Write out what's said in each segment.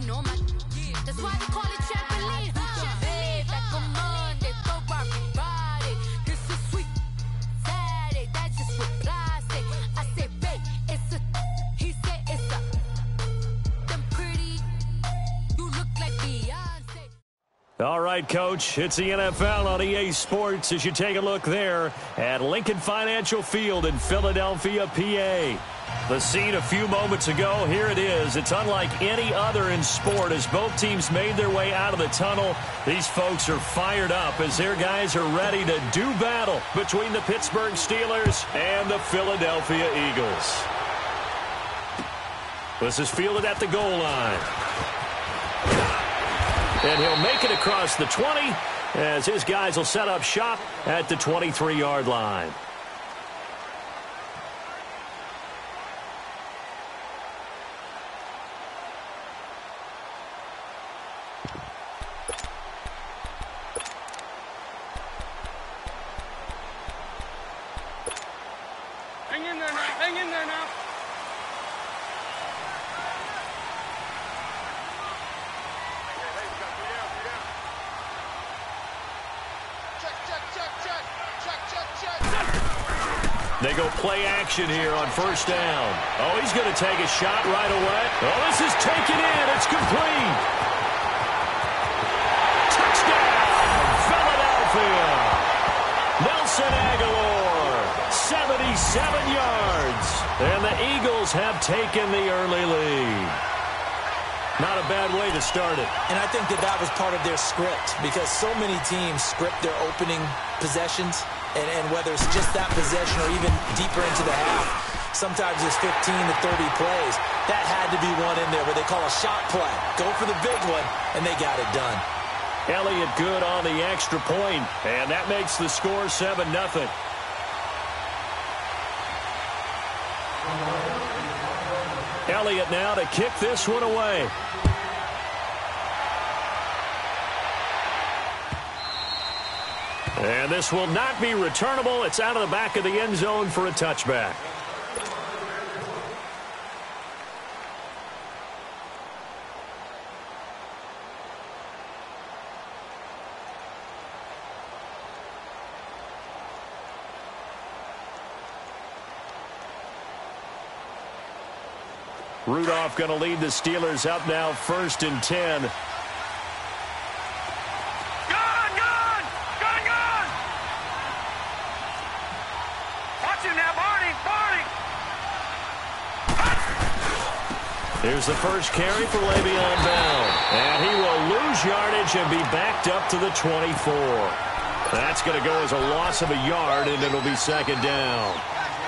That's why they call it trampoline. Like a Monday, throw rock Friday. This is sweet Saturday. That's just what I say. I say, babe, it's a. He said it's a. Them pretty. You look like Beyonce. All right, Coach, it's the NFL on EA Sports as you take a look there at Lincoln Financial Field in Philadelphia, PA. The scene a few moments ago, here it is. It's unlike any other in sport as both teams made their way out of the tunnel. These folks are fired up as their guys are ready to do battle between the Pittsburgh Steelers and the Philadelphia Eagles. This is fielded at the goal line. And he'll make it across the 20 as his guys will set up shop at the 23-yard line. Hang in there now. Hang in there now. They go play action here on first down. Oh, he's going to take a shot right away. Oh, this is taken in. It's complete. Touchdown, Philadelphia. Nelson Aguilar, 77 yards. And the Eagles have taken the early lead. Not a bad way to start it. And I think that was part of their script because so many teams script their opening possessions. And whether it's just that possession or even deeper into the half, sometimes it's 15 to 30 plays. That had to be one in there where they call a shot play. Go for the big one, and they got it done. Elliott good on the extra point, and that makes the score 7-0. Elliott now to kick this one away. And this will not be returnable. It's out of the back of the end zone for a touchback. Rudolph going to lead the Steelers up now, 1st and 10. Here's the first carry for Le'Veon Bell. And he will lose yardage and be backed up to the 24. That's going to go as a loss of a yard, and it'll be 2nd down.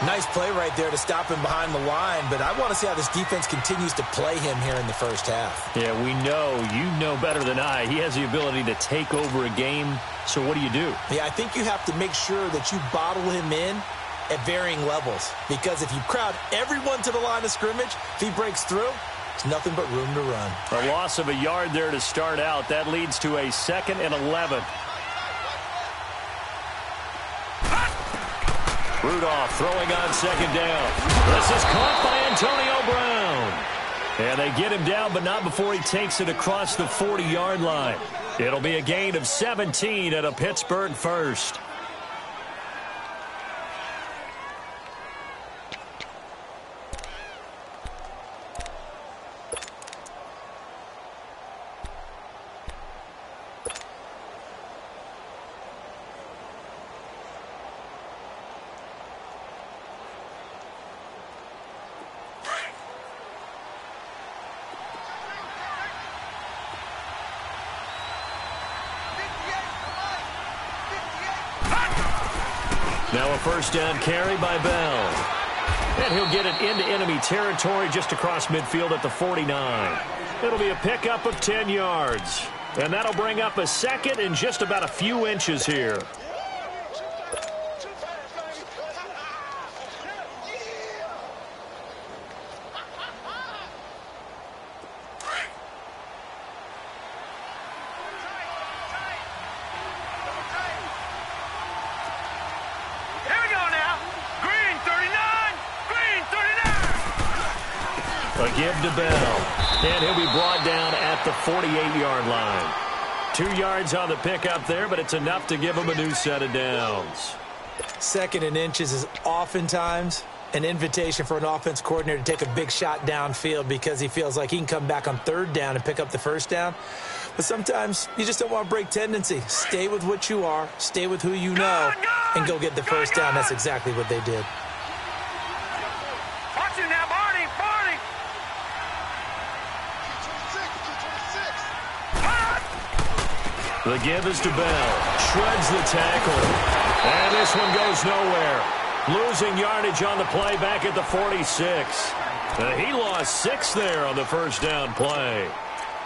Nice play right there to stop him behind the line, but I want to see how this defense continues to play him here in the first half. Yeah, we know. You know better than I. He has the ability to take over a game, so what do you do? Yeah, I think you have to make sure that you bottle him in at varying levels, because if you crowd everyone to the line of scrimmage, if he breaks through, there's nothing but room to run. A loss of a yard there to start out. That leads to a 2nd and 11. Rudolph throwing on 2nd down. This is caught by Antonio Brown. And they get him down, but not before he takes it across the 40-yard line. It'll be a gain of 17 at a Pittsburgh first. Now a first down carry by Bell. And he'll get it into enemy territory just across midfield at the 49. It'll be a pickup of 10 yards. And that'll bring up a 2nd and just about a few inches here. A give to Bell. And he'll be brought down at the 48-yard line. 2 yards on the pickup there, but it's enough to give him a new set of downs. 2nd and inches is oftentimes an invitation for an offense coordinator to take a big shot downfield because he feels like he can come back on 3rd down and pick up the 1st down. But sometimes you just don't want to break tendency. Stay with what you are, stay with who you know, and go get the 1st down. That's exactly what they did. Watch it now, Barney! Barney! The give is to Bell. Shreds the tackle. And this one goes nowhere. Losing yardage on the play back at the 46. He lost 6 there on the 1st down play.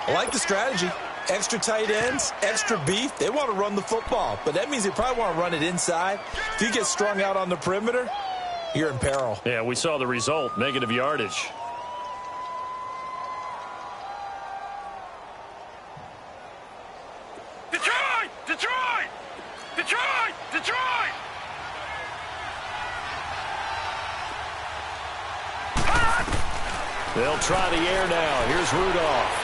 I like the strategy. Extra tight ends, extra beef. They want to run the football, but that means they probably want to run it inside. If you get strung out on the perimeter, you're in peril. Yeah, we saw the result, negative yardage. Detroit! Detroit! Detroit! Detroit! They'll try the air now. Here's Rudolph.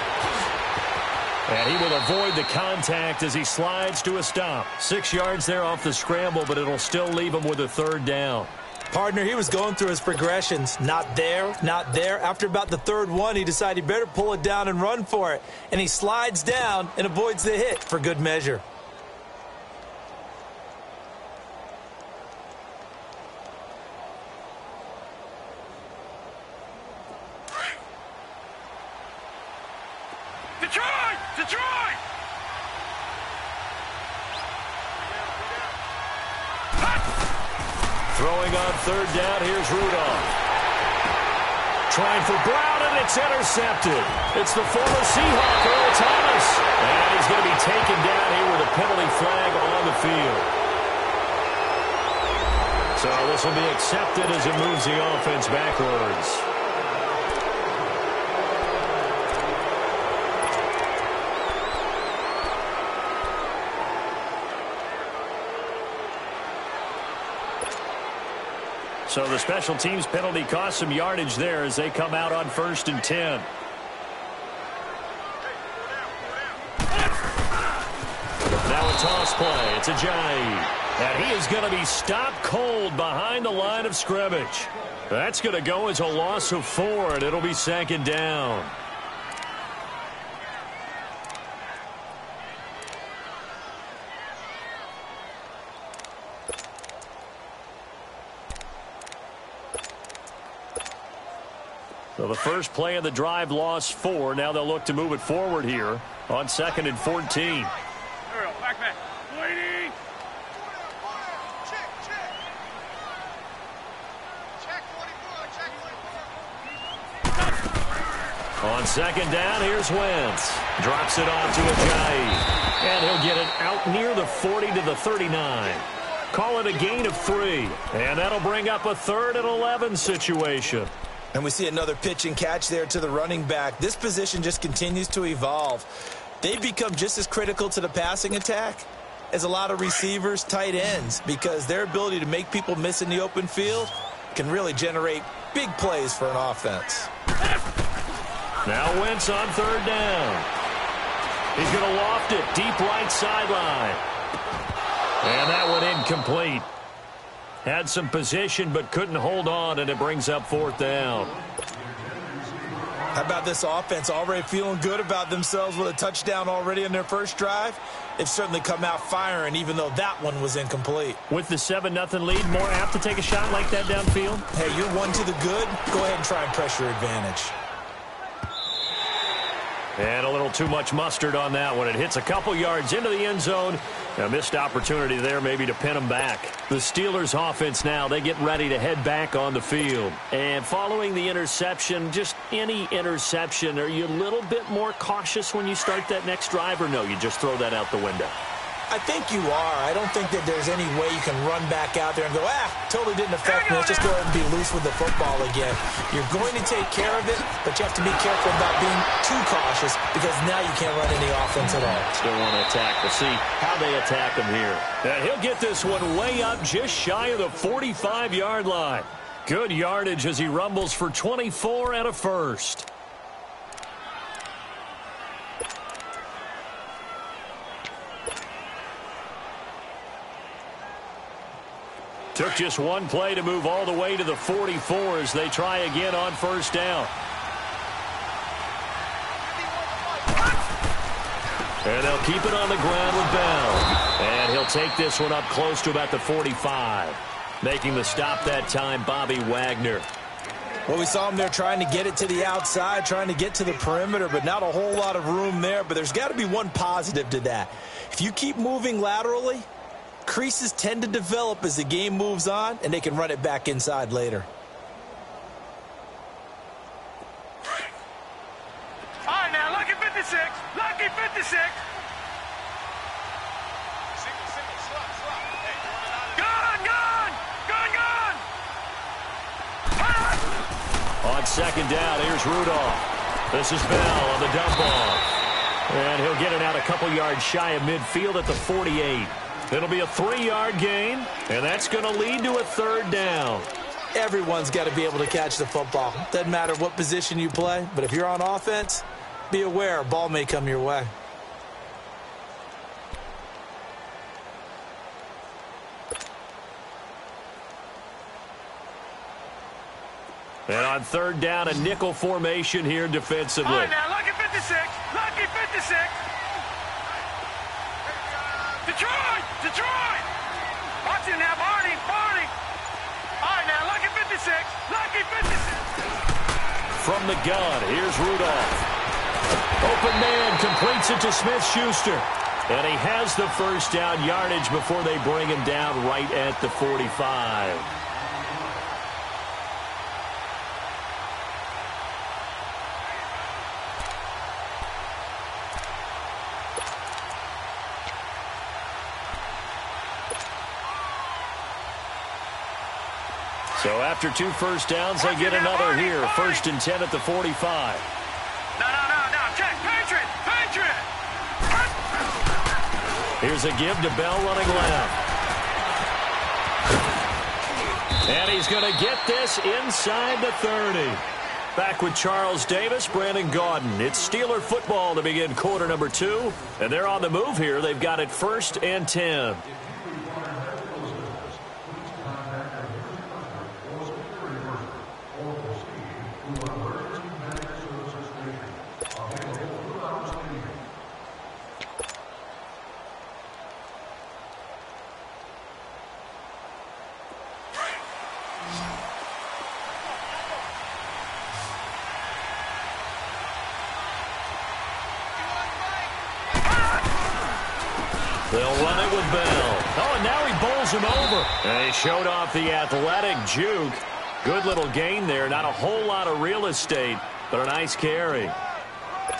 And he will avoid the contact as he slides to a stop. 6 yards there off the scramble, but it'll still leave him with a 3rd down. Partner, he was going through his progressions. Not there, not there. After about the 3rd one, he decided he better pull it down and run for it. And he slides down and avoids the hit for good measure. Detroit! Detroit! Throwing on 3rd down, here's Rudolph. Trying for Brown, and it's intercepted. It's the former Seahawk, Earl Thomas. And he's going to be taken down here with a penalty flag on the field. So this will be accepted as it moves the offense backwards. So the special teams penalty cost some yardage there as they come out on 1st and 10. Now a toss play. It's Ajayi. And he is going to be stopped cold behind the line of scrimmage. That's going to go as a loss of 4, and it'll be 2nd down. So the first play of the drive lost 4. Now they'll look to move it forward here on 2nd and 14. Earl, back. Waiting. Check 44. On 2nd down, here's Wentz. Drops it off to Ajayi. And he'll get it out near the 40 to the 39. Call it a gain of 3. And that'll bring up a 3rd and 11 situation. And we see another pitch and catch there to the running back. This position just continues to evolve. They've become just as critical to the passing attack as a lot of receivers, tight ends, because their ability to make people miss in the open field can really generate big plays for an offense. Now Wentz on 3rd down. He's going to loft it deep right sideline. And that one incomplete. Had some position but couldn't hold on, and it brings up 4th down. How about this offense already feeling good about themselves with a touchdown already in their first drive? They've certainly come out firing, even though that one was incomplete. With the 7-0 lead, more apt to take a shot like that downfield? Hey, you're 1 to the good. Go ahead and try and press your advantage. And a little too much mustard on that one. It hits a couple yards into the end zone. A missed opportunity there maybe to pin them back. The Steelers offense now, they get ready to head back on the field. And following the interception, just any interception, are you a little bit more cautious when you start that next drive, or no, you just throw that out the window? I think you are. I don't think that there's any way you can run back out there and go, totally didn't affect me. Let's just go ahead and be loose with the football again. You're going to take care of it, but you have to be careful about being too cautious because now you can't run any offense at all. Still want to attack. We'll see how they attack him here. And he'll get this one way up just shy of the 45-yard line. Good yardage as he rumbles for 24 and a first. Took just one play to move all the way to the 44 as they try again on first down. And they'll keep it on the ground with Bell. And he'll take this one up close to about the 45. Making the stop that time, Bobby Wagner. Well, we saw him there trying to get it to the outside, trying to get to the perimeter, but not a whole lot of room there. But there's got to be one positive to that. If you keep moving laterally, creases tend to develop as the game moves on, and they can run it back inside later. All right, now, lucky 56. Lucky 56. On second down, here's Rudolph. This is Bell on the dump off. And he'll get it out a couple yards shy of midfield at the 48. It'll be a 3-yard gain, and that's going to lead to a third down. Everyone's got to be able to catch the football. Doesn't matter what position you play, but if you're on offense, be aware a ball may come your way. And on third down, a nickel formation here defensively. All right, now, lucky 56. Lucky 56. Detroit! Detroit! Watch it now, Barney! Barney! All right, now, lucky 56. Lucky 56. From the gun, here's Rudolph. Open man completes it to Smith-Schuster. And he has the first down yardage before they bring him down right at the 45. So after 2 first downs, they get another here. 1st and 10 at the 45. No. Check. Patriot. Patriot. Here's a give to Bell running left. And he's going to get this inside the 30. Back with Charles Davis, Brandon Gaudin. It's Steeler football to begin quarter number 2. And they're on the move here. They've got it 1st and 10. They'll run it with Bell. Oh, and now he bowls him over. And he showed off the athletic juke. Good little gain there. Not a whole lot of real estate, but a nice carry.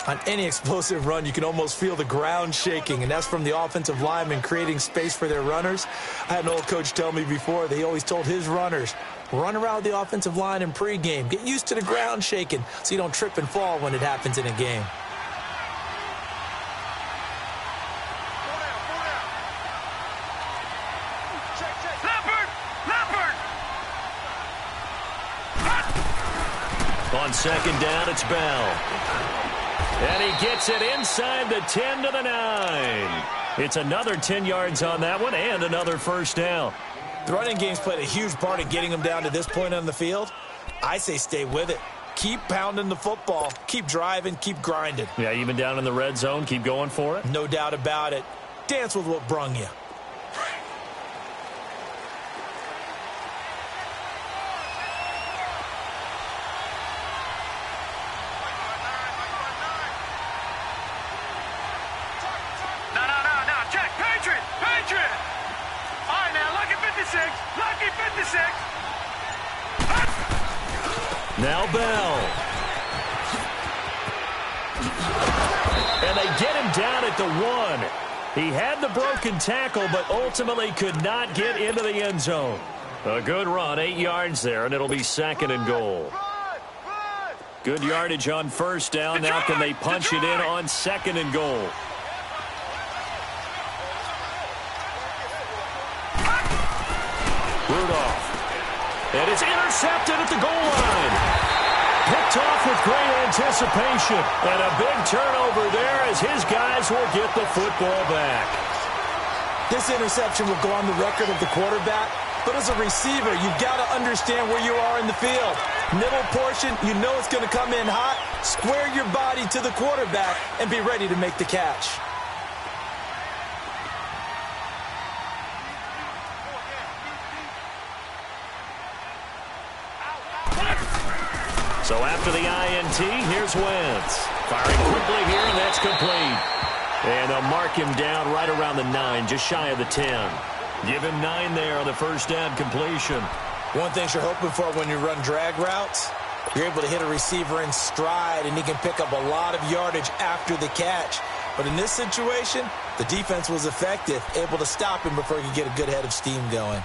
On any explosive run, you can almost feel the ground shaking, and that's from the offensive linemen creating space for their runners. I had an old coach tell me before, they always told his runners, run around the offensive line in pregame. Get used to the ground shaking so you don't trip and fall when it happens in a game. On second down, it's Bell. And he gets it inside the 10 to the 9. It's another 10 yards on that one and another first down. The running game's played a huge part in getting them down to this point on the field. I say stay with it. Keep pounding the football. Keep driving. Keep grinding. Yeah, even down in the red zone, keep going for it. No doubt about it. Dance with what brung you. Now Bell. And they get him down at the 1. He had the broken tackle, but ultimately could not get into the end zone. A good run, 8 yards there, and it'll be 2nd and goal. Good yardage on first down. Now can they punch it in on 2nd and goal? Rudolph. And it's intercepted at the goal line. Picked off with great anticipation. And a big turnover there as his guys will get the football back. This interception will go on the record of the quarterback But as a receiver, you've got to understand where you are in the field. Middle portion, you know it's going to come in hot. Square your body to the quarterback and be ready to make the catch. So after the INT, here's Wentz. Firing quickly here, and that's complete. And they'll mark him down right around the 9, just shy of the 10. Give him 9 there on the first down completion. One thing you're hoping for when you run drag routes, you're able to hit a receiver in stride, and he can pick up a lot of yardage after the catch. But in this situation, the defense was effective, able to stop him before he could get a good head of steam going.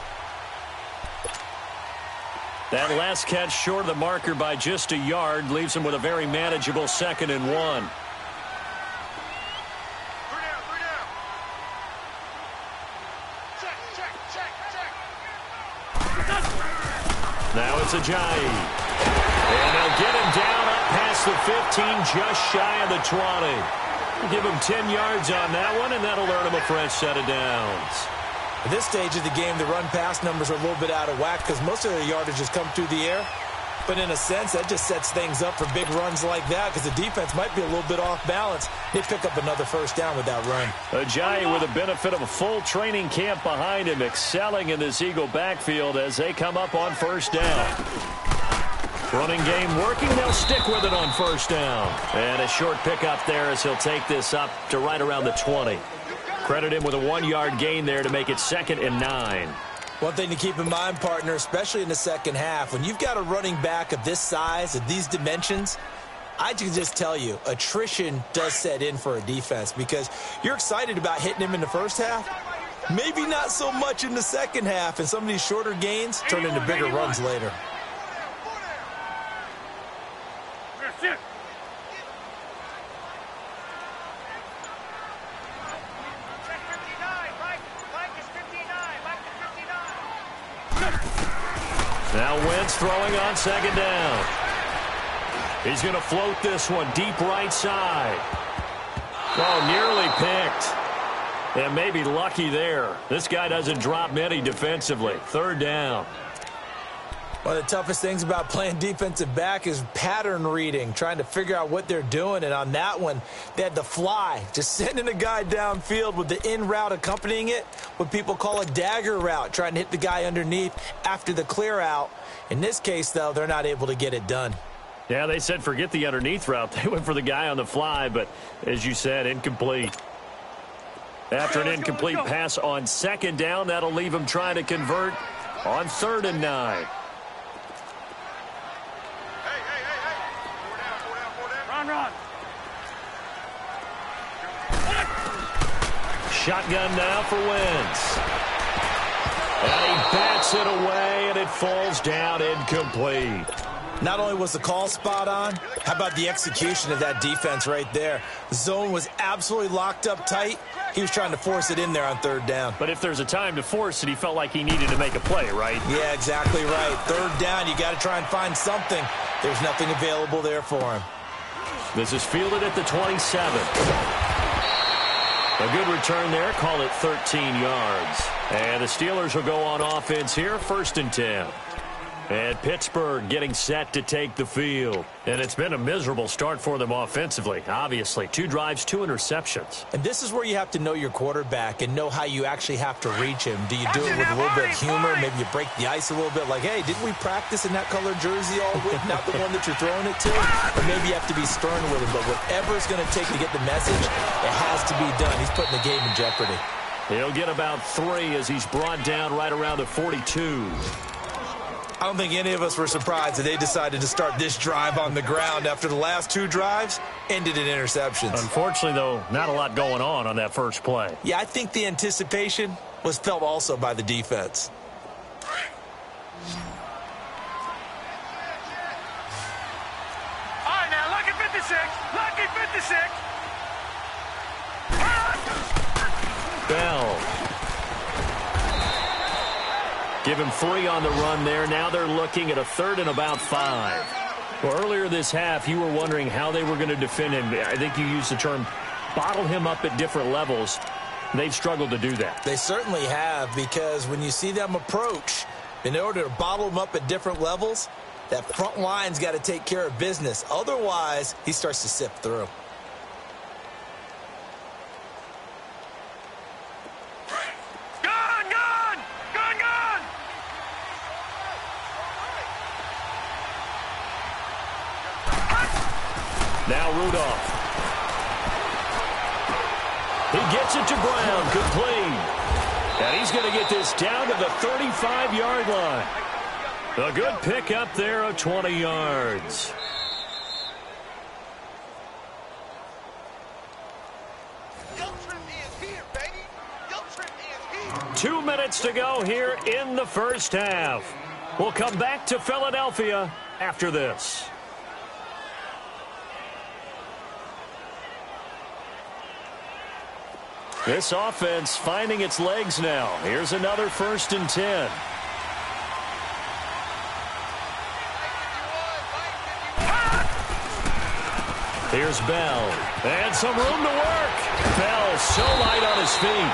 That last catch short of the marker by just a yard leaves him with a very manageable 2nd and 1. Now it's Ajayi. And they'll get him down up past the 15, just shy of the 20. Give him 10 yards on that one, and that'll earn him a fresh set of downs. At this stage of the game, the run-pass numbers are a little bit out of whack because most of their yardage has come through the air. But in a sense, that just sets things up for big runs like that because the defense might be a little bit off balance. They pick up another first down with that run. Ajayi with the benefit of a full training camp behind him, excelling in this Eagle backfield as they come up on first down. Running game working, they'll stick with it on first down. And a short pickup there as he'll take this up to right around the 20. Credit him with a 1-yard gain there to make it 2nd and 9. One thing to keep in mind, partner, especially in the second half, when you've got a running back of this size, of these dimensions, I can just tell you, attrition does set in for a defense because you're excited about hitting him in the first half. Maybe not so much in the second half, and some of these shorter gains turn into bigger runs later. Now Wentz throwing on 2nd down. He's going to float this one deep right side. Oh, nearly picked. And maybe lucky there. This guy doesn't drop many defensively. 3rd down. One of the toughest things about playing defensive back is pattern reading, trying to figure out what they're doing. And on that one, they had the fly, just sending a guy downfield with the in route accompanying it, what people call a dagger route, trying to hit the guy underneath after the clear out. In this case, though, they're not able to get it done. Yeah, they said forget the underneath route. They went for the guy on the fly, but as you said, incomplete. After an incomplete pass on 2nd down, that'll leave him trying to convert on 3rd and 9. Run. Shotgun now for Wentz. And he bats it away, and it falls down incomplete. Not only was the call spot on, how about the execution of that defense right there? The zone was absolutely locked up tight. He was trying to force it in there on 3rd down. But if there's a time to force it, he felt like he needed to make a play, right? Yeah, exactly right. 3rd down, you got to try and find something. There's nothing available there for him. This is fielded at the 27. A good return there. Call it 13 yards. And the Steelers will go on offense here, 1st and 10. And Pittsburgh getting set to take the field. And it's been a miserable start for them offensively, obviously. 2 drives, 2 interceptions. And this is where you have to know your quarterback and know how you actually have to reach him. Do you do it with a little bit of humor? Maybe you break the ice a little bit like, hey, didn't we practice in that colored jersey all week? Not the one that you're throwing it to? Or maybe you have to be stern with him. But whatever it's going to take to get the message, it has to be done. He's putting the game in jeopardy. He'll get about 3 as he's brought down right around the 42. I don't think any of us were surprised that they decided to start this drive on the ground after the last 2 drives ended in interceptions. Unfortunately, though, not a lot going on that first play. Yeah, I think the anticipation was felt also by the defense. All right, now, lucky 56. Lucky 56. Bell. Give him 3 on the run there. Now they're looking at a 3rd and about 5. Well, earlier this half, you were wondering how they were going to defend him. I think you used the term bottle him up at different levels. they've struggled to do that. They certainly have, because when you see them approach, in order to bottle them up at different levels, that front line's got to take care of business. Otherwise, he starts to sift through. Now Rudolph. He gets it to Brown, complete. And he's going to get this down to the 35-yard line. A good pickup there of 20 yards. Your trip is here, baby. Your trip is here. 2 minutes to go here in the first half. We'll come back to Philadelphia after this. This offense finding its legs now. Here's another 1st and 10. Here's Bell. And some room to work. Bell so light on his feet.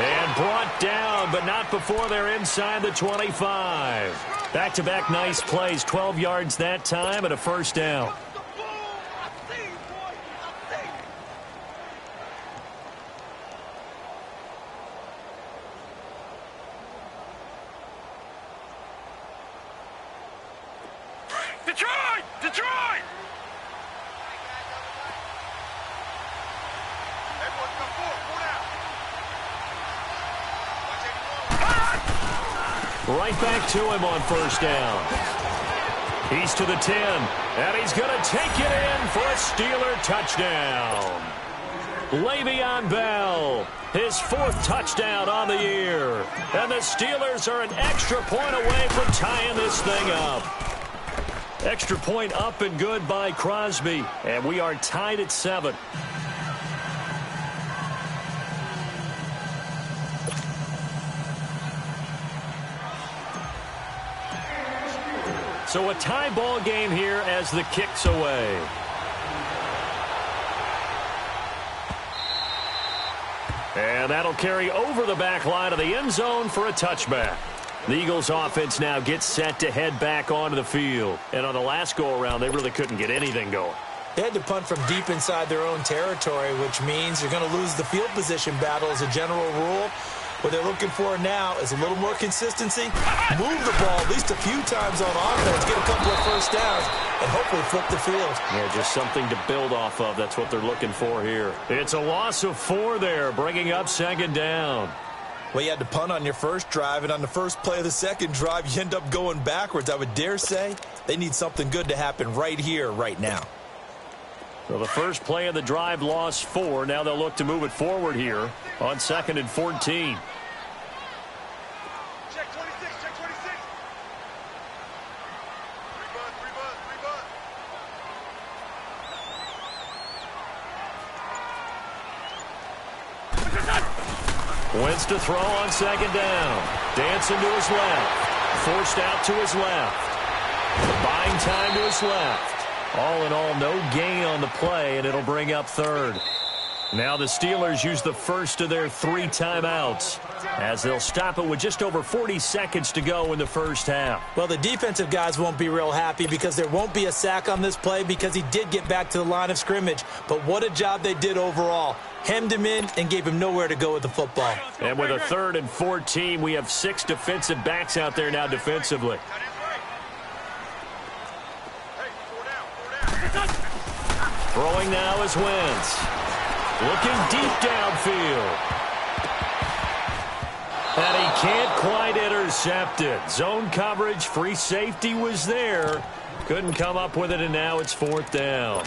And brought down, but not before they're inside the 25. Back-to-back nice plays. 12 yards that time and a 1st down. Detroit! Detroit! Everyone come forward. Pull down. Right back to him on 1st down. He's to the 10, and he's going to take it in for a Steeler touchdown. Le'Veon Bell, his 4th touchdown on the year. And the Steelers are an extra point away from tying this thing up. Extra point up and good by Crosby, and we are tied at 7. So a tie ball game here as the kick's away. And that'll carry over the back line of the end zone for a touchback. The Eagles offense now gets set to head back onto the field. And on the last go-around, they really couldn't get anything going. They had to punt from deep inside their own territory, which means you're going to lose the field position battle as a general rule. What they're looking for now is a little more consistency. Move the ball at least a few times on offense, get a couple of 1st downs, and hopefully flip the field. Yeah, just something to build off of. That's what they're looking for here. It's a loss of 4 there, bringing up 2nd down. Well, you had to punt on your first drive, and on the first play of the second drive, you end up going backwards. I would dare say they need something good to happen right here, right now. So the first play of the drive lost 4. Now they'll look to move it forward here on 2nd and 14. Check 26, check 26. 3 bud. Wentz to throw on 2nd down. Dancing to his left. Forced out to his left. Buying time to his left. All in all, no gain on the play, and it'll bring up 3rd. Now the Steelers use the first of their 3 timeouts as they'll stop it with just over 40 seconds to go in the first half. Well, the defensive guys won't be real happy because there won't be a sack on this play because he did get back to the line of scrimmage. But what a job they did overall. Hemmed him in and gave him nowhere to go with the football. And with a 3rd and 14, we have 6 defensive backs out there now defensively. Throwing now is Wentz. Looking deep downfield. And he can't quite intercept it. Zone coverage, free safety was there. Couldn't come up with it, and now it's 4th down.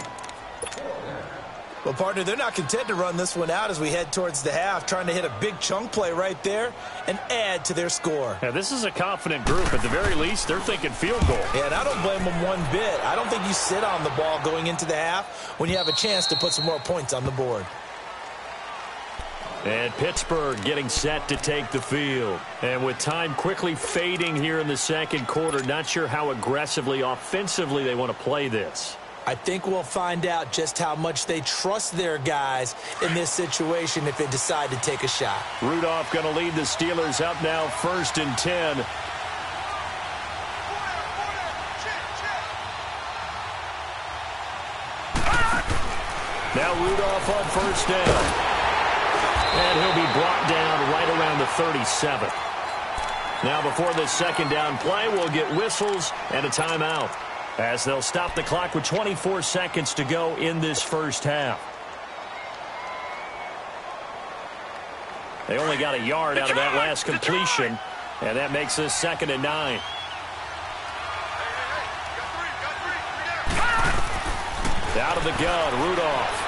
Well, partner, they're not content to run this one out as we head towards the half, trying to hit a big chunk play right there and add to their score. Yeah, this is a confident group. At the very least, they're thinking field goal. Yeah, and I don't blame them one bit. I don't think you sit on the ball going into the half when you have a chance to put some more points on the board. And Pittsburgh getting set to take the field. And with time quickly fading here in the second quarter, not sure how aggressively, offensively they want to play this. I think we'll find out just how much they trust their guys in this situation if they decide to take a shot. Rudolph going to lead the Steelers up now 1st and 10. Now Rudolph on 1st down. And he'll be brought down right around the 37th. Now before this 2nd down play, we'll get whistles and a timeout, as they'll stop the clock with 24 seconds to go in this first half. They only got a yard out of that last completion, and that makes this 2nd and 9. Out of the gun, Rudolph.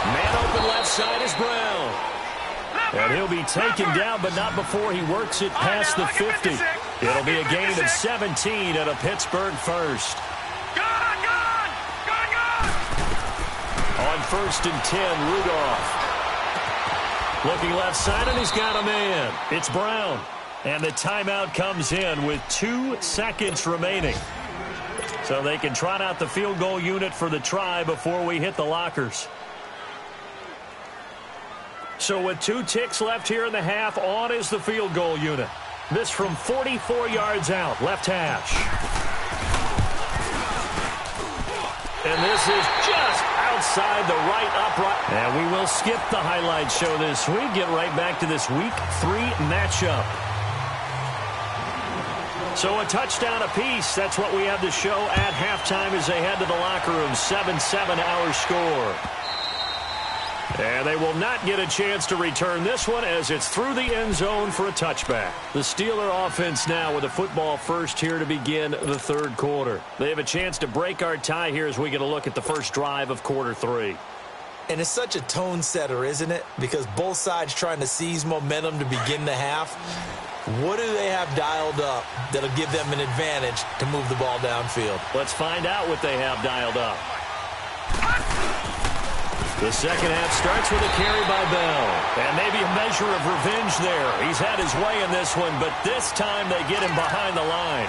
Man open left side is Brown. And he'll be taken down, but not before he works it past the 50. It'll be a gain of 17 and a Pittsburgh first. On 1st and 10, Rudolph. Looking left side, and he's got a man. It's Brown. And the timeout comes in with 2 seconds remaining. So they can trot out the field goal unit for the try before we hit the lockers. So with 2 ticks left here in the half, on is the field goal unit. This from 44 yards out, left hash. And this is just outside the right upright. And we will skip the highlight show this week. Get right back to this Week 3 matchup. So a touchdown apiece. That's what we have to show at halftime as they head to the locker room. 7-7 our score. And they will not get a chance to return this one as it's through the end zone for a touchback. The Steeler offense now with a football first here to begin the 3rd quarter. They have a chance to break our tie here as we get a look at the first drive of quarter 3. And it's such a tone setter, isn't it? Because both sides trying to seize momentum to begin the half. What do they have dialed up that'll give them an advantage to move the ball downfield? Let's find out what they have dialed up. The second half starts with a carry by Bell. And maybe a measure of revenge there. He's had his way in this one, but this time they get him behind the line.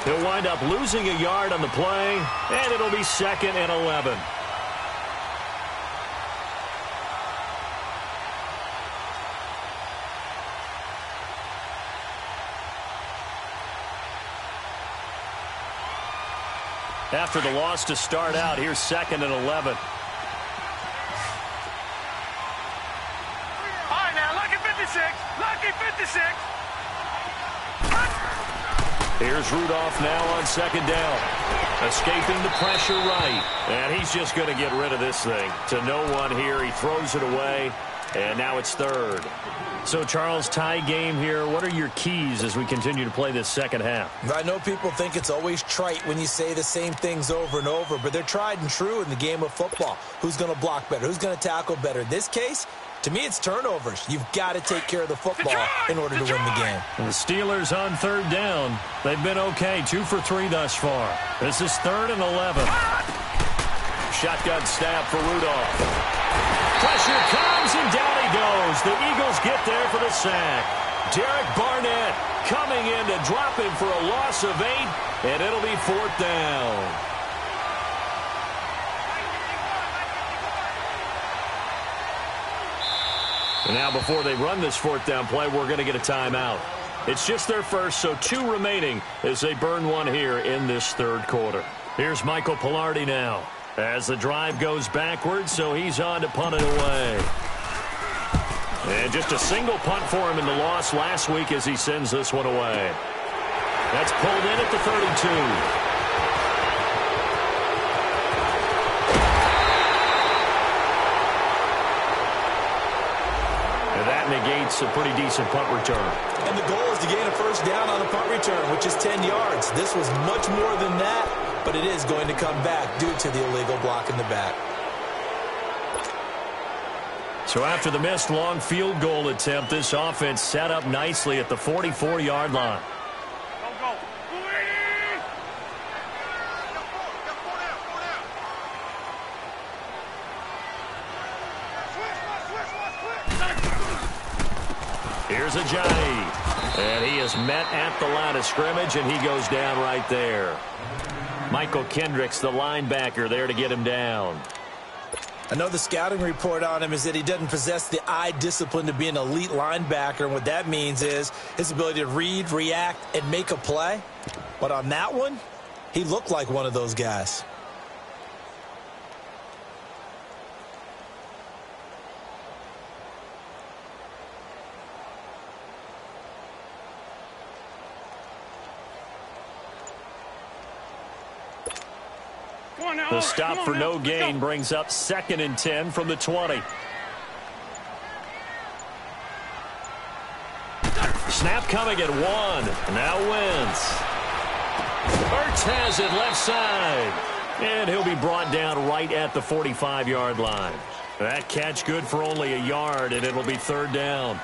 He'll wind up losing a yard on the play, and it'll be 2nd and 11. After the loss to start out, here's 2nd and 11. Lucky 56. Here's Rudolph now on 2nd down. Escaping the pressure right. And he's just going to get rid of this thing. To no one here. He throws it away. And now it's 3rd. So, Charles, tie game here. What are your keys as we continue to play this second half? I know people think it's always trite when you say the same things over and over, but they're tried and true in the game of football. Who's going to block better? Who's going to tackle better? In this case, to me, it's turnovers. You've got to take care of the football in order to win the game. And the Steelers on 3rd down. They've been okay, 2 for 3 thus far. This is 3rd and 11. Shotgun snap for Rudolph. Pressure comes, and down he goes. The Eagles get there for the sack. Derek Barnett coming in to drop him for a loss of 8, and it'll be 4th down. And now before they run this 4th down play, we're going to get a timeout. It's just their first, so 2 remaining as they burn one here in this 3rd quarter. Here's Michael Pilardi now as the drive goes backwards, so he's on to punt it away. And just a single punt for him in the loss last week as he sends this one away. That's pulled in at the 32. And that negates a pretty decent punt return. And the goal is to gain a 1st down on the punt return, which is 10 yards. This was much more than that, but it is going to come back due to the illegal block in the back. So after the missed long field goal attempt, this offense set up nicely at the 44-yard line. Go. Here's Ajayi. And he is met at the line of scrimmage, and he goes down right there. Michael Kendricks, the linebacker, there to get him down. I know the scouting report on him is that he doesn't possess the eye discipline to be an elite linebacker. And what that means is his ability to read, react, and make a play. But on that one, he looked like one of those guys. The stop for no gain brings up 2nd and 10 from the 20. Snap coming at 1. Now Wentz. Ertz has it left side. And he'll be brought down right at the 45-yard line. That catch good for only a yard, and it'll be 3rd down.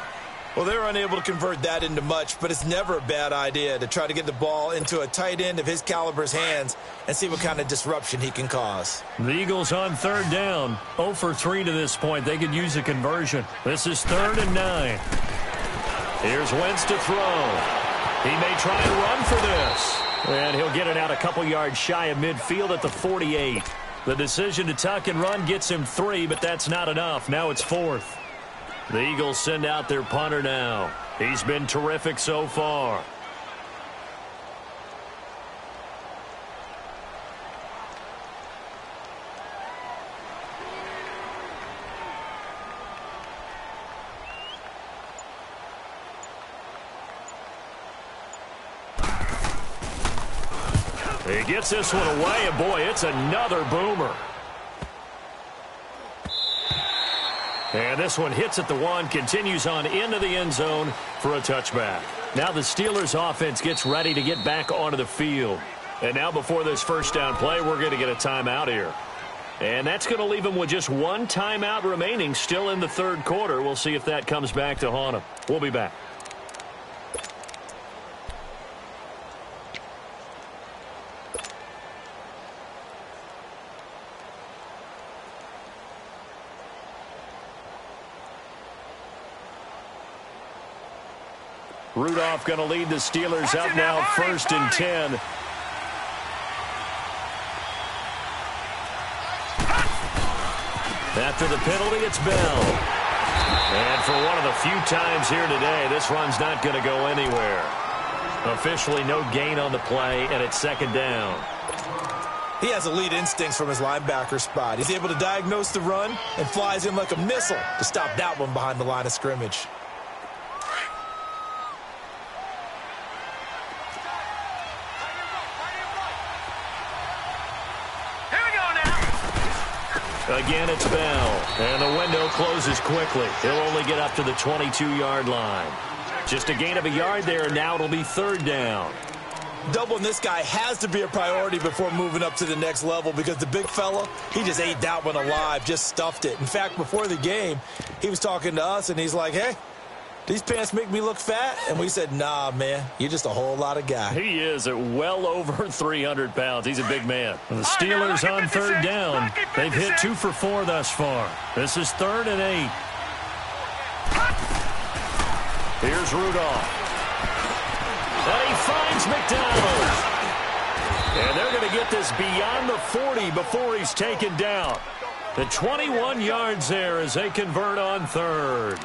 Well, they were unable to convert that into much, but it's never a bad idea to try to get the ball into a tight end of his caliber's hands and see what kind of disruption he can cause. The Eagles on 3rd down. 0 for 3 to this point. They could use a conversion. This is 3rd and 9. Here's Wentz to throw. He may try and run for this. And he'll get it out a couple yards shy of midfield at the 48. The decision to tuck and run gets him 3, but that's not enough. Now it's 4th. The Eagles send out their punter now. He's been terrific so far. He gets this one away, and boy, it's another boomer. And this one hits at the 1, continues on into the end zone for a touchback. Now the Steelers offense gets ready to get back onto the field. And now before this first down play, we're going to get a timeout here. And that's going to leave them with just 1 timeout remaining still in the 3rd quarter. We'll see if that comes back to haunt them. We'll be back. Rudolph going to lead the Steelers up now 1st and 10. After the penalty, it's Bell. And for one of the few times here today, this run's not going to go anywhere. Officially no gain on the play, and it's 2nd down. He has elite instincts from his linebacker spot. He's able to diagnose the run and flies in like a missile to stop that one behind the line of scrimmage. Again, it's Bell, and the window closes quickly. He'll only get up to the 22-yard line. Just a gain of a yard there, and now it'll be 3rd down. Doubling this guy has to be a priority before moving up to the next level because the big fella, he just ate that one alive, just stuffed it. In fact, before the game, he was talking to us, and he's like, hey, these pants make me look fat? And we said, nah, man, you're just a whole lot of guy. He is at well over 300 pounds. He's a big man. The Steelers on 3rd down. They've hit 2 for 4 thus far. This is 3rd and 8. Here's Rudolph. And he finds McDonald. And they're going to get this beyond the 40 before he's taken down. The 21 yards there as they convert on 3rd.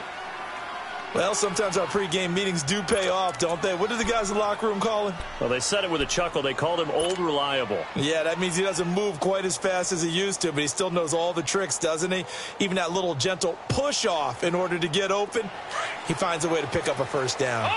Well, sometimes our pregame meetings do pay off, don't they? What do the guys in the locker room call him? Well, they said it with a chuckle. They called him Old Reliable. Yeah, that means he doesn't move quite as fast as he used to, but he still knows all the tricks, doesn't he? Even that little gentle push-off in order to get open, he finds a way to pick up a 1st down. Over!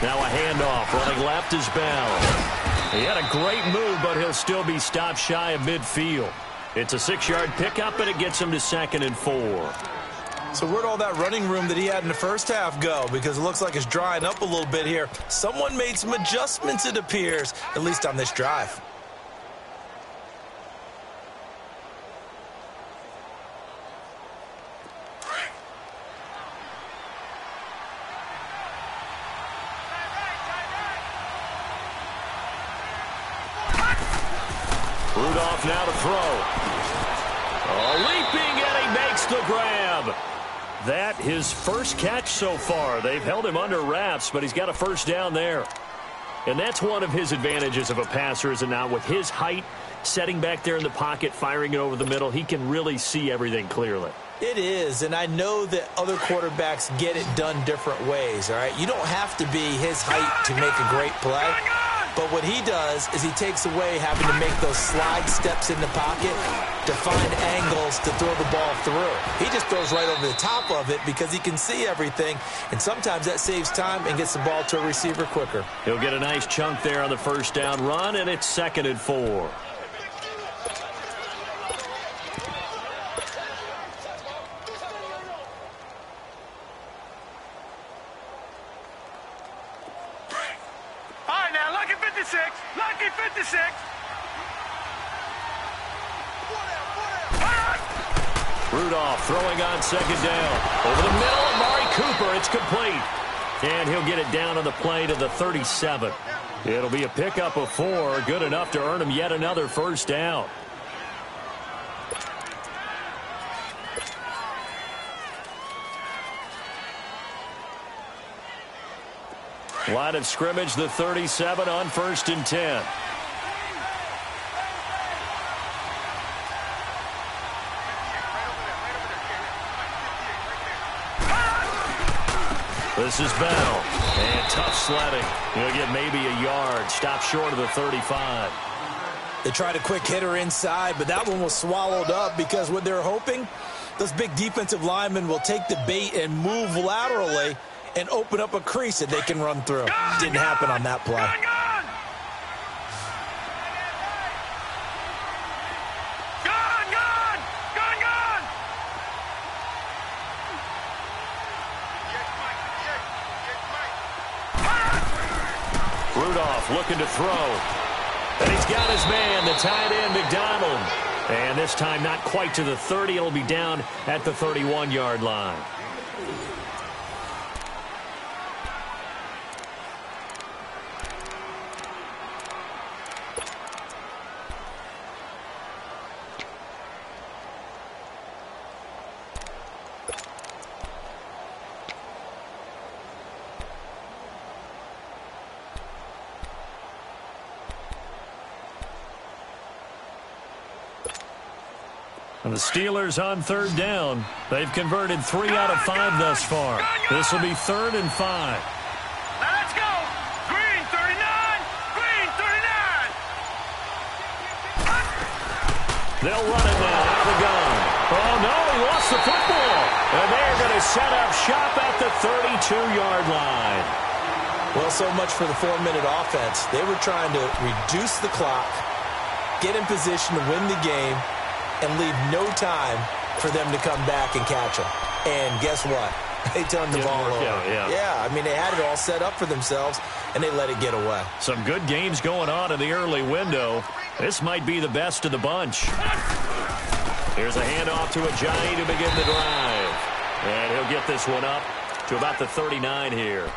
Now a handoff. Running left is Bell. He had a great move, but he'll still be stopped shy of midfield. It's a 6-yard pickup, and it gets him to 2nd and 4. So where'd all that running room that he had in the first half go? Because it looks like it's drying up a little bit here. Someone made some adjustments, it appears, at least on this drive. Rudolph now to throw. Leaping, and he makes the grab. that his first catch so far. They've held him under wraps, but he's got a first down there. And that's one of his advantages of a passer, is it not? With his height, setting back there in the pocket, firing it over the middle, he can really see everything clearly. It is, and I know that other quarterbacks get it done different ways, all right? You don't have to be his height to make a great play. But what he does is he takes away having to make those slide steps in the pocket to find angles to throw the ball through. He just throws right over the top of it because he can see everything, and sometimes that saves time and gets the ball to a receiver quicker. He'll get a nice chunk there on the first down run, and it's 2nd and 4. Lucky 56. Rudolph throwing on 2nd down. Over the middle, Amari Cooper. It's complete. And he'll get it down on the play to the 37. It'll be a pickup of 4. Good enough to earn him yet another first down. Line of scrimmage, the 37 on 1st and 10. This is Bell. And tough sledding. He'll get maybe a yard. Stop short of the 35. They tried a quick hitter inside, but that one was swallowed up because what they're hoping, those big defensive linemen will take the bait and move laterally and open up a crease that they can run through. Didn't happen on that play. Rudolph looking to throw. And he's got his man, the tight end, McDonald. And this time not quite to the 30. It'll be down at the 31-yard line. And the Steelers on 3rd down. They've converted 3 out of 5 thus far. This will be 3rd and 5. Now let's go. Green 39. Green 39. They'll run it now out of the gun. Oh, no, he lost the football. And they're going to set up shop at the 32-yard line. Well, so much for the 4-minute offense. They were trying to reduce the clock, get in position to win the game, and leave no time for them to come back and catch them. And guess what? They turned the ball over. Yeah, I mean, they had it all set up for themselves, and they let it get away. Some good games going on in the early window. This might be the best of the bunch. Here's a handoff to Ajayi to begin the drive. And he'll get this one up to about the 39 here.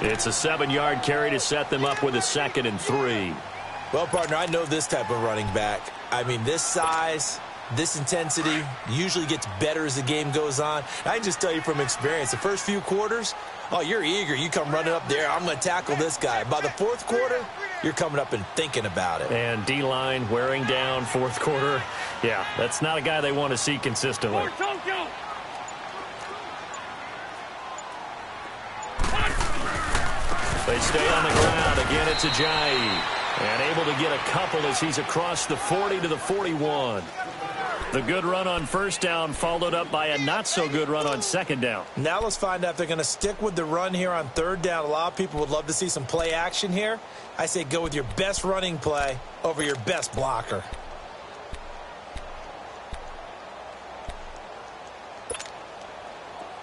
It's a 7-yard carry to set them up with a 2nd and 3. Well, partner, I know this type of running back. I mean, this size, this intensity usually gets better as the game goes on. I can just tell you from experience, the first few quarters, oh, you're eager. You come running up there, I'm going to tackle this guy. By the 4th quarter, you're coming up and thinking about it. And D-line wearing down 4th quarter. Yeah, that's not a guy they want to see consistently. They stay on the ground. Again, it's Ajayi. And able to get a couple as he's across the 40 to the 41. The good run on 1st down followed up by a not-so-good run on 2nd down. Now let's find out if they're going to stick with the run here on 3rd down. A lot of people would love to see some play action here. I say go with your best running play over your best blocker.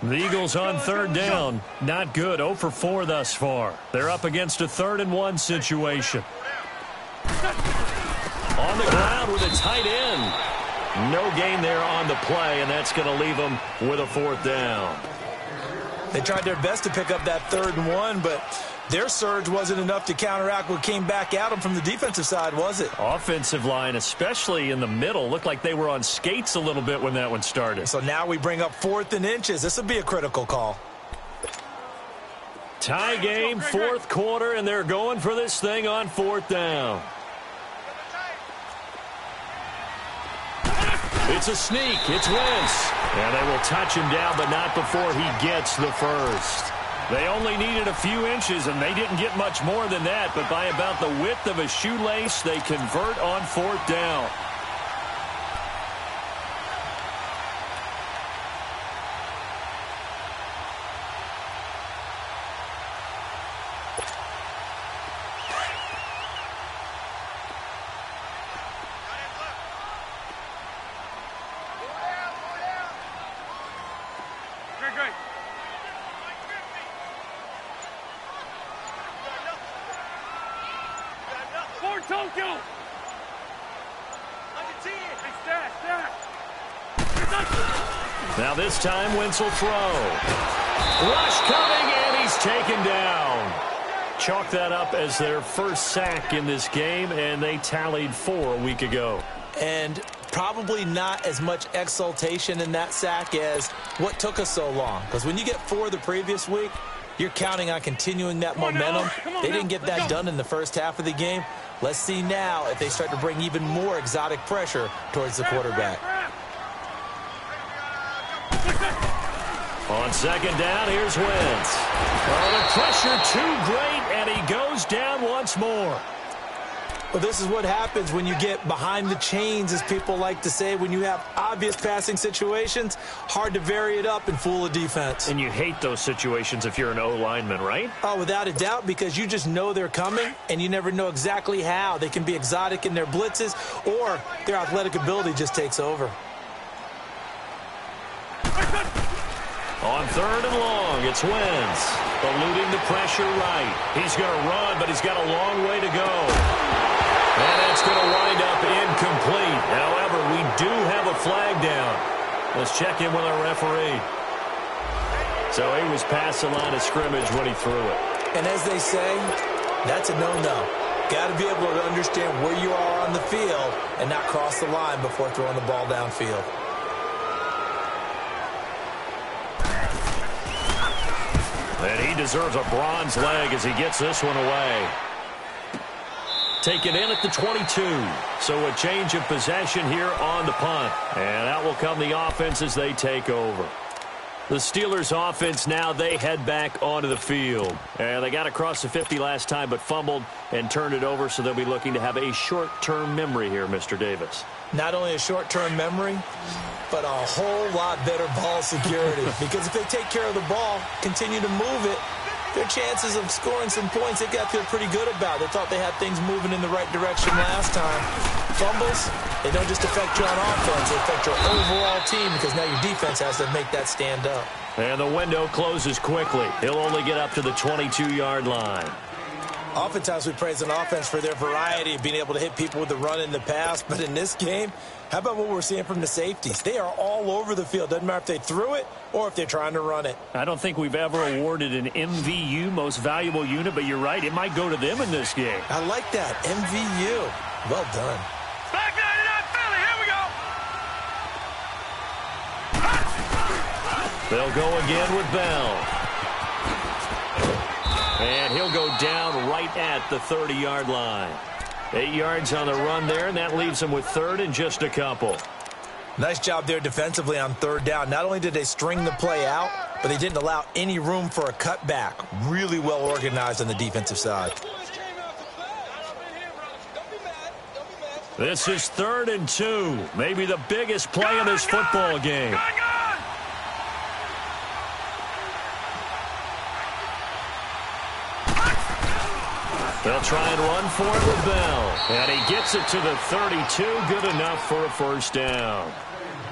The Eagles on 3rd down. Not good. 0 for 4 thus far. They're up against a 3rd and 1 situation. On the ground with a tight end. No gain there on the play, and that's going to leave them with a 4th down. They tried their best to pick up that 3rd and 1, but Their surge wasn't enough to counteract what came back at them from the defensive side, was it? Offensive line, especially in the middle, looked like they were on skates a little bit when that one started. So now we bring up 4th and inches. This will be a critical call. Tie game, 4th quarter, and they're going for this thing on 4th down. It's a sneak. It's Wentz. And they will touch him down, but not before he gets the first. They only needed a few inches, and they didn't get much more than that. But by about the width of a shoelace, they convert on 4th down. Now this time, Wentz will throw. Rush coming, and he's taken down. Chalk that up as their first sack in this game, and they tallied 4 a week ago. And probably not as much exultation in that sack as what took us so long. Because when you get 4 the previous week, you're counting on continuing that momentum. They didn't get that done in the first half of the game. Let's see now if they start to bring even more exotic pressure towards the quarterback. On 2nd down, here's Wentz. Oh, the pressure too great, and he goes down once more. Well, this is what happens when you get behind the chains, as people like to say. When you have obvious passing situations, hard to vary it up and fool a defense. And you hate those situations if you're an O-lineman, right? Oh, without a doubt, because you just know they're coming, and you never know exactly how. They can be exotic in their blitzes, or their athletic ability just takes over. On 3rd and long, it's Wentz. Eluding the pressure right. He's going to run, but he's got a long way to go. And it's going to wind up incomplete. However, we do have a flag down. Let's check in with our referee. So he was past the line of scrimmage when he threw it. And as they say, that's a no-no. Got to be able to understand where you are on the field and not cross the line before throwing the ball downfield. And he deserves a bronze leg as he gets this one away. Taken in at the 22. So a change of possession here on the punt. And out will come the offense as they take over. The Steelers offense now, they head back onto the field. And they got across the 50 last time but fumbled and turned it over, so they'll be looking to have a short-term memory here, Mr. Davis. Not only a short-term memory, but a whole lot better ball security. Because if they take care of the ball, continue to move it, their chances of scoring some points, they got to feel pretty good about. They thought they had things moving in the right direction last time. Fumbles, they don't just affect you on offense, they affect your overall team because now your defense has to make that stand up. And the window closes quickly. He'll only get up to the 22-yard line. Oftentimes we praise an offense for their variety of being able to hit people with the run in the pass, but in this game, how about what we're seeing from the safeties? They are all over the field. Doesn't matter if they threw it or if they're trying to run it. I don't think we've ever awarded an MVU, most valuable unit, but you're right, it might go to them in this game. I like that, MVU. Well done. Back 99 Philly, here we go. They'll go again with Bell. And he'll go down right at the 30-yard line. 8 yards on the run there, and that leaves him with 3rd and just a couple. Nice job there defensively on 3rd down. Not only did they string the play out, but they didn't allow any room for a cutback. Really well organized on the defensive side. This is 3rd and 2. Maybe the biggest play of this football game. They'll try and run for it with Bell. And he gets it to the 32. Good enough for a first down.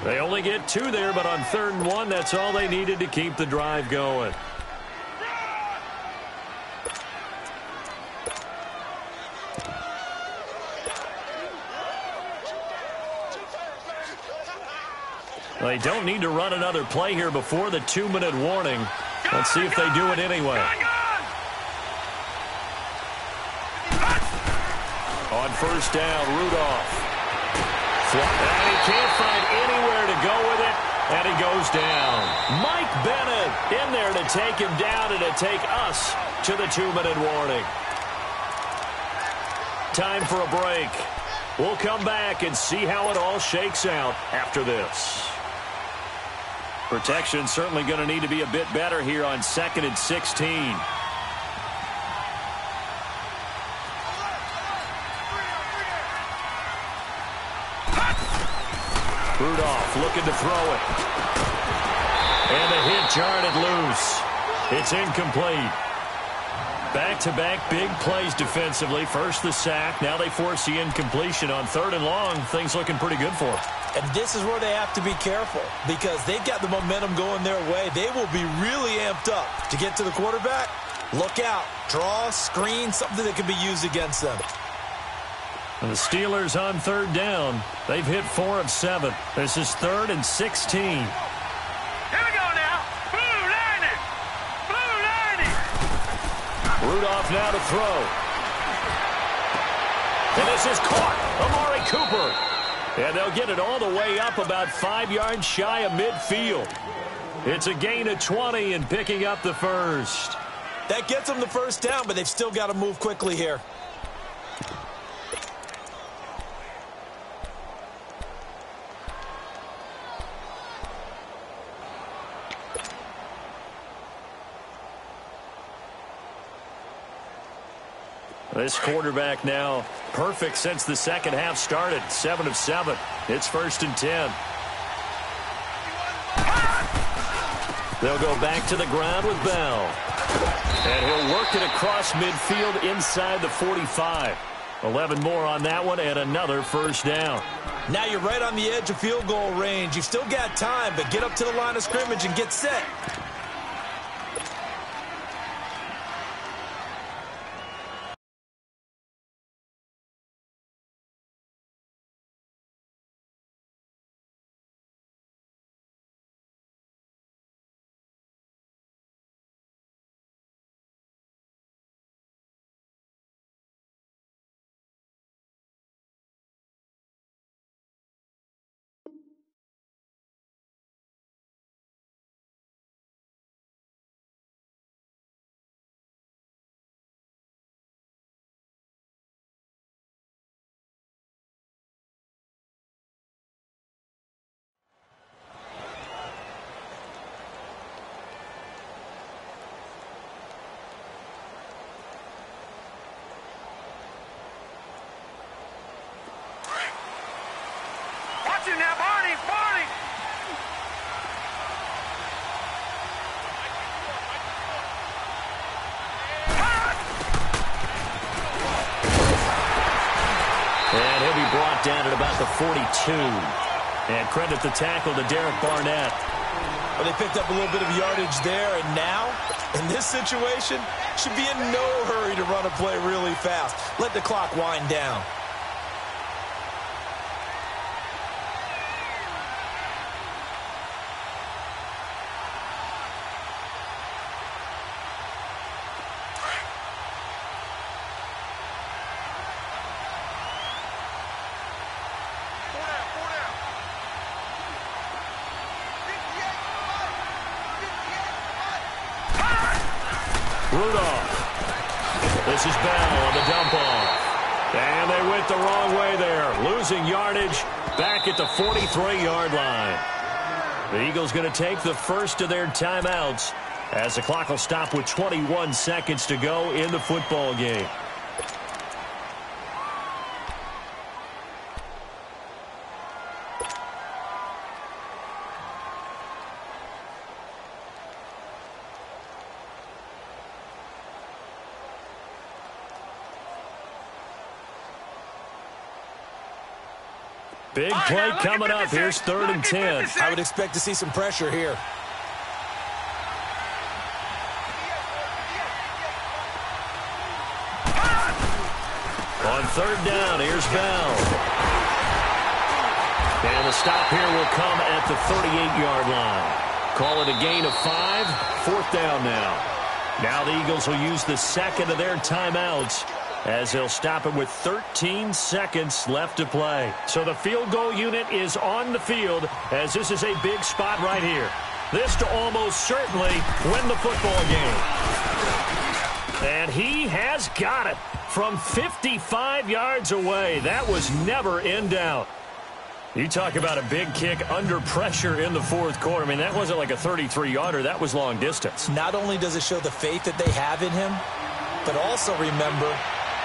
They only get 2 there, but on 3rd and 1, that's all they needed to keep the drive going. They don't need to run another play here before the 2-minute warning. Let's see if they do it anyway. On first down, Rudolph. And he can't find anywhere to go with it, and he goes down. Mike Bennett in there to take him down and to take us to the 2-minute warning. Time for a break. We'll come back and see how it all shakes out after this. Protection certainly going to need to be a bit better here on 2nd and 16. Rudolph looking to throw it. And the hit jarred it loose. It's incomplete. Back-to-back big plays defensively. First the sack. Now they force the incompletion on 3rd and long. Things looking pretty good for them. And this is where they have to be careful because they've got the momentum going their way. They will be really amped up to get to the quarterback. Look out. Draw, screen, something that can be used against them. And the Steelers on 3rd down. They've hit 4 of 7. This is 3rd and 16. Here we go now. Blue 90. Blue 90. Rudolph now to throw. And this is caught. Amari Cooper. And they'll get it all the way up about 5 yards shy of midfield. It's a gain of 20 and picking up the first. That gets them the first down, but they've still got to move quickly here. This quarterback now perfect since the second half started. 7 of 7. It's 1st and 10. They'll go back to the ground with Bell. And he'll work it across midfield inside the 45. 11 more on that one and another first down. Now you're right on the edge of field goal range. You've still got time, but get up to the line of scrimmage and get set. Watch him now, Barney, Barney. And he'll be brought down at about the 42. And credit the tackle to Derek Barnett. Well, they picked up a little bit of yardage there, and now, in this situation, should be in no hurry to run a play really fast. Let the clock wind down. Rudolph. This is Bell on the dump off. And they went the wrong way there. Losing yardage back at the 43-yard line. The Eagles going to take the first of their timeouts as the clock will stop with 21 seconds to go in the football game. Big play coming up. Here's 3rd and 10. I would expect to see some pressure here. On 3rd down, here's Bell. And the stop here will come at the 38-yard line. Call it a gain of 5. 4th down now. Now the Eagles will use the second of their timeouts as he'll stop it with 13 seconds left to play. So the field goal unit is on the field, as this is a big spot right here. This to almost certainly win the football game. And he has got it from 55 yards away. That was never in doubt. You talk about a big kick under pressure in the fourth quarter. I mean, that wasn't like a 33-yarder. That was long distance. Not only does it show the faith that they have in him, but also remember,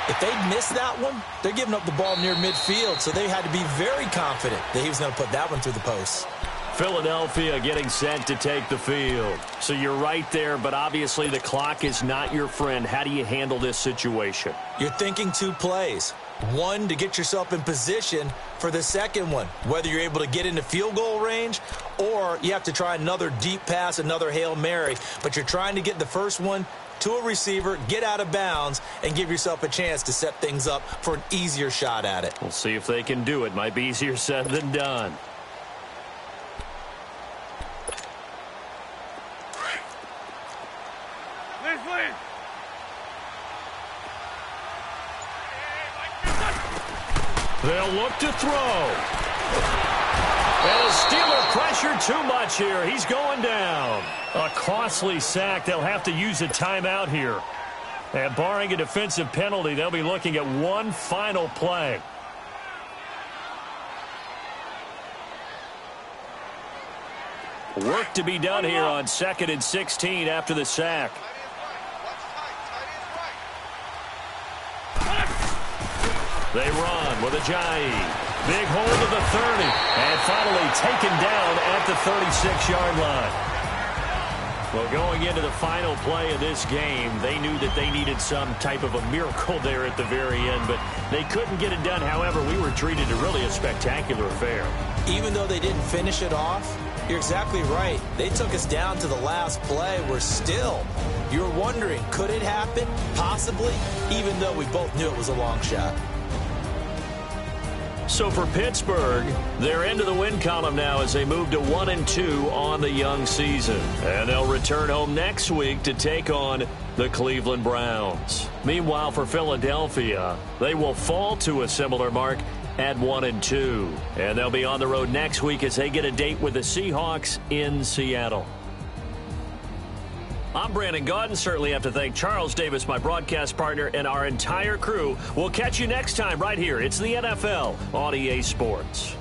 if they miss that one, they're giving up the ball near midfield, so they had to be very confident that he was going to put that one through the post. Philadelphia getting set to take the field. So you're right there, but obviously the clock is not your friend. How do you handle this situation? You're thinking two plays. One, to get yourself in position for the second one, whether you're able to get into field goal range or you have to try another deep pass, another Hail Mary. But you're trying to get the first one to a receiver, get out of bounds, and give yourself a chance to set things up for an easier shot at it. We'll see if they can do it. Might be easier said than done. They'll look to throw. And a Steeler pressure too much here. He's going down. A costly sack. They'll have to use a timeout here. And barring a defensive penalty, they'll be looking at one final play. Work to be done here on 2nd and 16 after the sack. They run with Ajayi. Big hold of the 30. And finally taken down at the 36-yard line. Well, going into the final play of this game, they knew that they needed some type of a miracle there at the very end, but they couldn't get it done. However, we were treated to really a spectacular affair. Even though they didn't finish it off, you're exactly right. They took us down to the last play. We're still, you're wondering, could it happen? Possibly, even though we both knew it was a long shot. So for Pittsburgh, they're into the win column now as they move to 1-2 on the young season. And they'll return home next week to take on the Cleveland Browns. Meanwhile, for Philadelphia, they will fall to a similar mark at 1-2. And they'll be on the road next week as they get a date with the Seahawks in Seattle. I'm Brandon Gaudin. Certainly have to thank Charles Davis, my broadcast partner, and our entire crew. We'll catch you next time right here. It's the NFL on EA Sports.